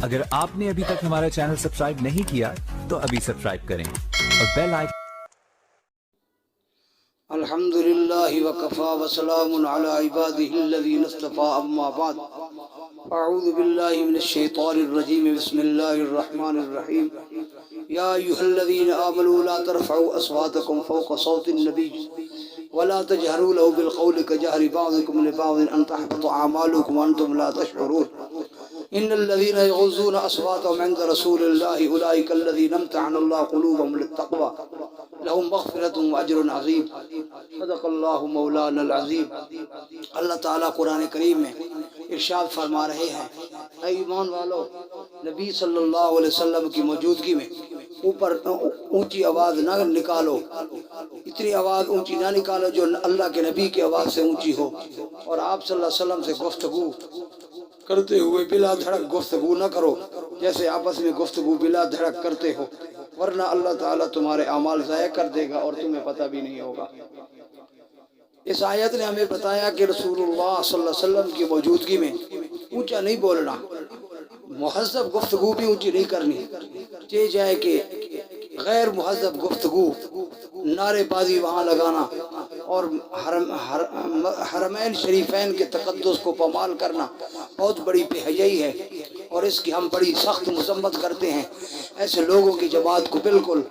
अगर आपने अभी तक हमारा चैनल सब्सक्राइब नहीं किया तो अभी सब्सक्राइब करें और बेल आइकन। अल्हम्दुलिल्लाहि व कफ़ा व सलामुन अला इबादिहिल्लज़ीना इस्तफ़ा अम्मा बाद अऊज़ु बिल्लाहि मिनश शैतानिर रजीम बिस्मिल्लाहिर रहमानिर रहीम या अय्युहल्लज़ीना आमनू ला तरफ़अू अस्वातकुम फ़ौक़ सौतिन नबी व ला तजहरू लहू बिल क़ौलि कजहरि बअज़िकुम लिबअज़िन अन तहबता अअमालुकुम व अंतुम ला तशऊरून इन्नल्लज़ीना यग़ुज़्ज़ूना अस्वातहुम इंद रसूलिल्लाहि उलाइकल्लज़ीना इम्तहनल्लाहु क़ुलूबहुम लित्तक़वा लहुम मग़फ़िरतुन व अज्रुन अज़ीम सदक़ल्लाहु मौलाना अज़ीम। अल्लाह ताला कुरान करीम में इरशाद फरमा रहे हैं, ऐ ईमान वालों, नबी सल्लल्लाहु अलैहि वसल्लम की मौजूदगी में ऊपर ऊंची आवाज़ ना निकालो, इतनी आवाज़ ऊंची ना निकालो जो अल्लाह के नबी की आवाज़ से ऊंची हो, और आप सल्लल्लाहु अलैहि वसल्लम से गुफ्तगू करते हुए बिला धड़क गुफ्तगू न करो, जैसे आपस में गुफ्तगू बिला धड़क करते हो, वरना अल्लाह ताला तुम्हारे अमाल ज़ाया कर देगा और तुम्हें पता भी नहीं होगा। इस आयत ने हमें बताया कि रसूलुल्लाह सल्लल्लाहु अलैहि वसल्लम की मौजूदगी में ऊंचा नहीं बोलना, मुहज़्ज़ब गुफ्तगू भी ऊंची नहीं करनी, ये जाए कि गैर मुहज़्ज़ब गुफ्तगू नारेबाजी वहाँ लगाना और हरमैन शरीफैन के तक़द्दुस को पामाल करना बहुत बड़ी बेहयाई है, और इसकी हम बड़ी सख्त मज़म्मत करते हैं। ऐसे लोगों की जमात को बिल्कुल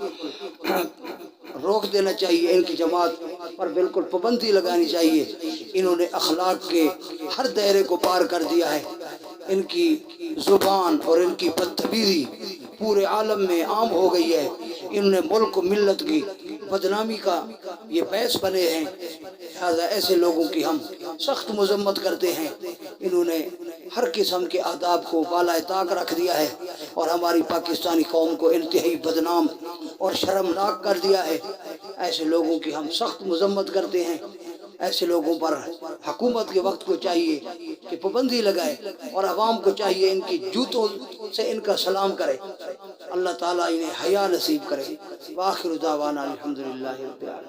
रोक देना चाहिए, इनकी जमात पर बिल्कुल पाबंदी लगानी चाहिए। इन्होंने अखलाक के हर दायरे को पार कर दिया है, इनकी ज़ुबान और इनकी बदतमीज़ी पूरे आलम में आम हो गई है। इन्होंने मुल्क मिल्लत की बदनामी का ये बैस बने हैं, लिहाजा ऐसे लोगों की हम सख्त मज़म्मत करते हैं। इन्होंने हर किस्म के आदाब को बाला ताक रख दिया है और हमारी पाकिस्तानी कौम को इंतहाई बदनाम और शर्मनाक कर दिया है। ऐसे लोगों की हम सख्त मज़म्मत करते हैं। ऐसे लोगों पर हुकूमत के वक्त को चाहिए कि पाबंदी लगाए और अवाम को चाहिए इनकी जूतों से इनका सलाम करे। अल्लाह ताला इन्हें हया नसीब करे। वाखिर दावाना अल्हम्दुलिल्लाहि रब्बिल आलमीन।